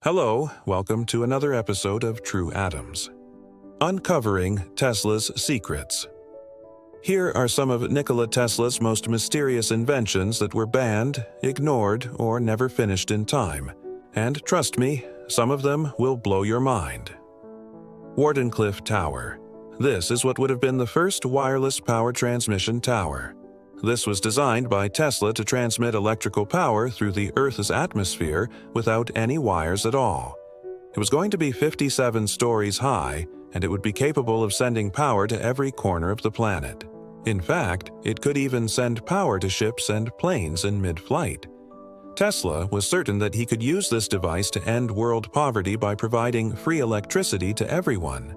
Hello, welcome to another episode of True Atoms. Uncovering Tesla's Secrets. Here are some of Nikola Tesla's most mysterious inventions that were banned, ignored, or never finished in time. And trust me, some of them will blow your mind. Wardenclyffe Tower. This is what would have been the first wireless power transmission tower. This was designed by Tesla to transmit electrical power through the Earth's atmosphere without any wires at all. It was going to be 57 stories high, and it would be capable of sending power to every corner of the planet. In fact, it could even send power to ships and planes in mid-flight. Tesla was certain that he could use this device to end world poverty by providing free electricity to everyone.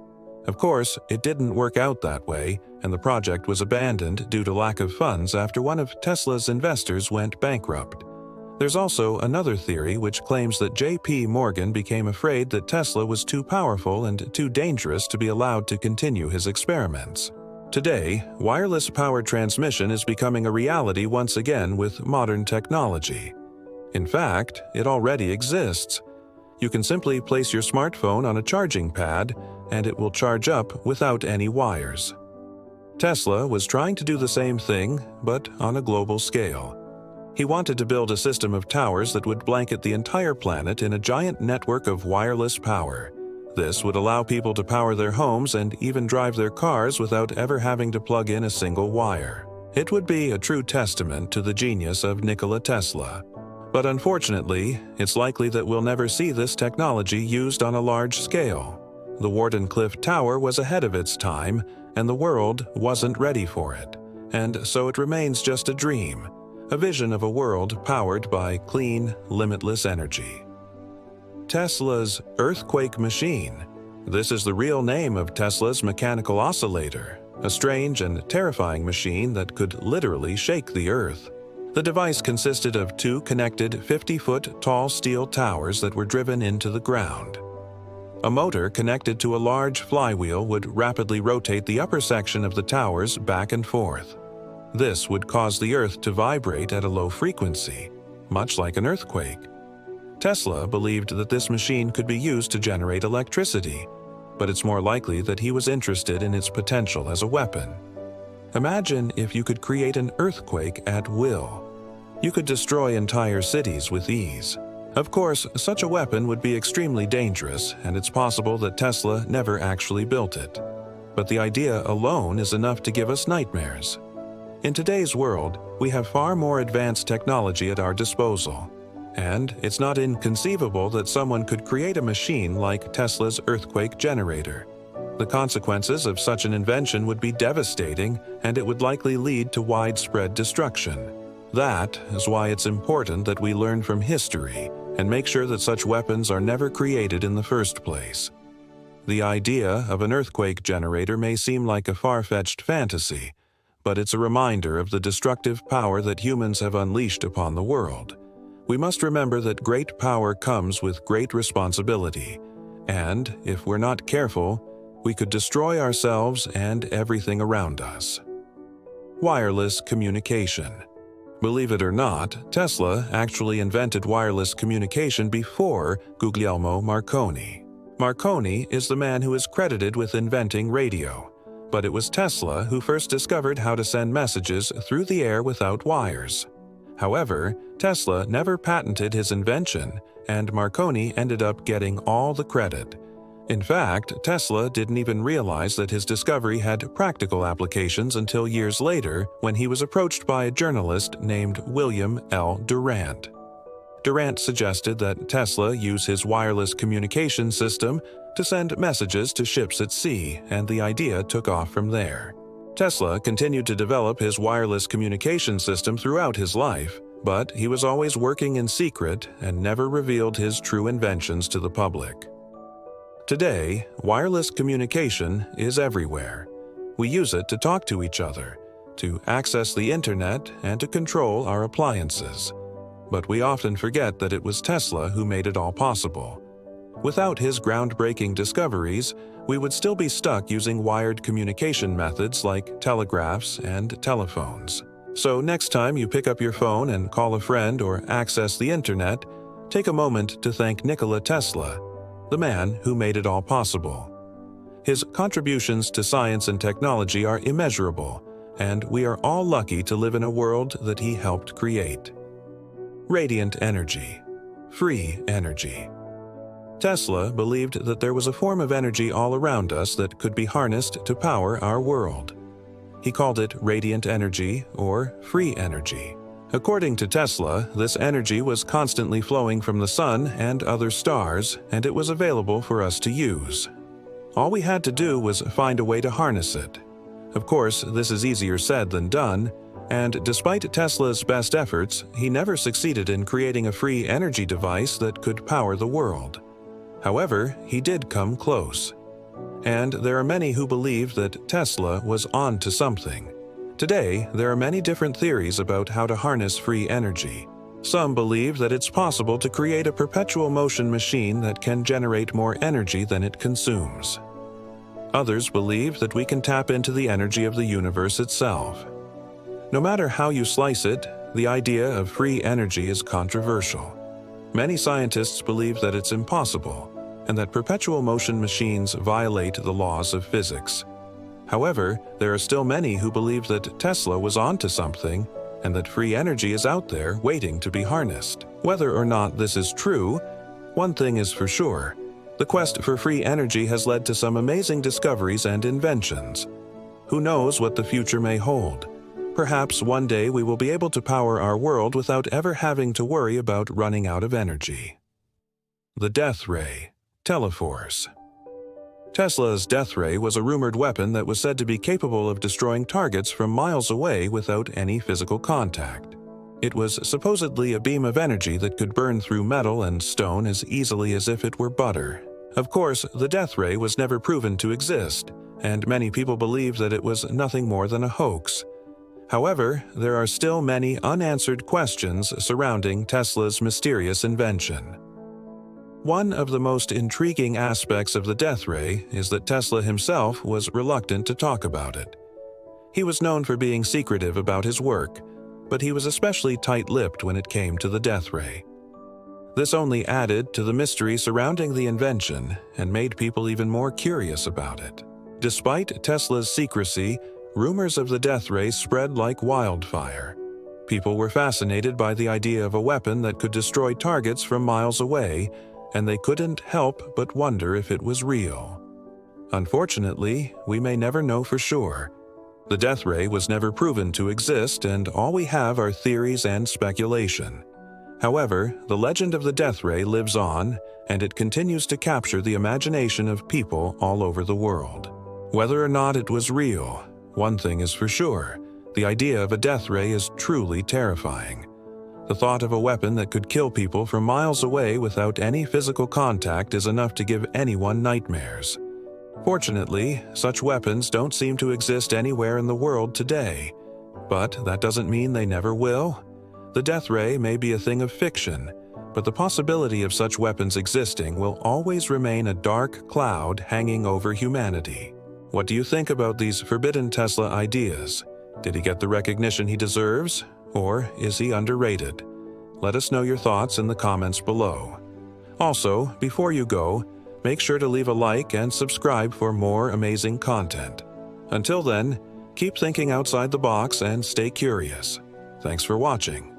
Of course, it didn't work out that way, and the project was abandoned due to lack of funds after one of Tesla's investors went bankrupt. There's also another theory which claims that J.P. Morgan became afraid that Tesla was too powerful and too dangerous to be allowed to continue his experiments. Today, wireless power transmission is becoming a reality once again with modern technology. In fact, it already exists. You can simply place your smartphone on a charging pad, and it will charge up without any wires. Tesla was trying to do the same thing, but on a global scale. He wanted to build a system of towers that would blanket the entire planet in a giant network of wireless power. This would allow people to power their homes and even drive their cars without ever having to plug in a single wire. It would be a true testament to the genius of Nikola Tesla. But unfortunately, it's likely that we'll never see this technology used on a large scale. The Wardenclyffe Tower was ahead of its time, and the world wasn't ready for it. And so it remains just a dream, a vision of a world powered by clean, limitless energy. Tesla's earthquake machine. This is the real name of Tesla's mechanical oscillator, a strange and terrifying machine that could literally shake the Earth. The device consisted of two connected 50-foot tall steel towers that were driven into the ground. A motor connected to a large flywheel would rapidly rotate the upper section of the towers back and forth. This would cause the Earth to vibrate at a low frequency, much like an earthquake. Tesla believed that this machine could be used to generate electricity, but it's more likely that he was interested in its potential as a weapon. Imagine if you could create an earthquake at will. You could destroy entire cities with ease. Of course, such a weapon would be extremely dangerous, and it's possible that Tesla never actually built it. But the idea alone is enough to give us nightmares. In today's world, we have far more advanced technology at our disposal. And it's not inconceivable that someone could create a machine like Tesla's earthquake generator. The consequences of such an invention would be devastating, and it would likely lead to widespread destruction. That is why it's important that we learn from history and make sure that such weapons are never created in the first place. The idea of an earthquake generator may seem like a far-fetched fantasy, but it's a reminder of the destructive power that humans have unleashed upon the world. We must remember that great power comes with great responsibility, and if we're not careful, we could destroy ourselves and everything around us. Wireless communication. Believe it or not, Tesla actually invented wireless communication before Guglielmo Marconi. Marconi is the man who is credited with inventing radio, but it was Tesla who first discovered how to send messages through the air without wires. However, Tesla never patented his invention, and Marconi ended up getting all the credit. In fact, Tesla didn't even realize that his discovery had practical applications until years later when he was approached by a journalist named William L. Durant. Durant suggested that Tesla use his wireless communication system to send messages to ships at sea, and the idea took off from there. Tesla continued to develop his wireless communication system throughout his life, but he was always working in secret and never revealed his true inventions to the public. Today, wireless communication is everywhere. We use it to talk to each other, to access the internet, and to control our appliances. But we often forget that it was Tesla who made it all possible. Without his groundbreaking discoveries, we would still be stuck using wired communication methods like telegraphs and telephones. So next time you pick up your phone and call a friend or access the internet, Take a moment to thank Nikola Tesla, the man who made it all possible. His contributions to science and technology are immeasurable, and we are all lucky to live in a world that he helped create. Radiant energy. Free energy. Tesla believed that there was a form of energy all around us that could be harnessed to power our world. He called it radiant energy or free energy. According to Tesla, this energy was constantly flowing from the sun and other stars, and it was available for us to use. All we had to do was find a way to harness it. Of course, this is easier said than done, and despite Tesla's best efforts, he never succeeded in creating a free energy device that could power the world. However, he did come close. And there are many who believe that Tesla was on to something. Today, there are many different theories about how to harness free energy. Some believe that it's possible to create a perpetual motion machine that can generate more energy than it consumes. Others believe that we can tap into the energy of the universe itself. No matter how you slice it, the idea of free energy is controversial. Many scientists believe that it's impossible, and that perpetual motion machines violate the laws of physics. However, there are still many who believe that Tesla was onto something, and that free energy is out there waiting to be harnessed. Whether or not this is true, one thing is for sure. The quest for free energy has led to some amazing discoveries and inventions. Who knows what the future may hold? Perhaps one day we will be able to power our world without ever having to worry about running out of energy. The Death Ray. Teleforce. Tesla's death ray was a rumored weapon that was said to be capable of destroying targets from miles away without any physical contact. It was supposedly a beam of energy that could burn through metal and stone as easily as if it were butter. Of course, the death ray was never proven to exist, and many people believe that it was nothing more than a hoax. However, there are still many unanswered questions surrounding Tesla's mysterious invention. One of the most intriguing aspects of the death ray is that Tesla himself was reluctant to talk about it. He was known for being secretive about his work, but he was especially tight-lipped when it came to the death ray. This only added to the mystery surrounding the invention and made people even more curious about it. Despite Tesla's secrecy, rumors of the death ray spread like wildfire. People were fascinated by the idea of a weapon that could destroy targets from miles away, and they couldn't help but wonder if it was real. Unfortunately, we may never know for sure. The death ray was never proven to exist, and all we have are theories and speculation. However, the legend of the death ray lives on, and it continues to capture the imagination of people all over the world. Whether or not it was real, one thing is for sure: the idea of a death ray is truly terrifying. The thought of a weapon that could kill people from miles away without any physical contact is enough to give anyone nightmares. Fortunately, such weapons don't seem to exist anywhere in the world today. But that doesn't mean they never will. The death ray may be a thing of fiction, but the possibility of such weapons existing will always remain a dark cloud hanging over humanity. What do you think about these forbidden Tesla ideas? Did he get the recognition he deserves? Or is he underrated? Let us know your thoughts in the comments below. Also, before you go, make sure to leave a like and subscribe for more amazing content. Until then, keep thinking outside the box and stay curious. Thanks for watching.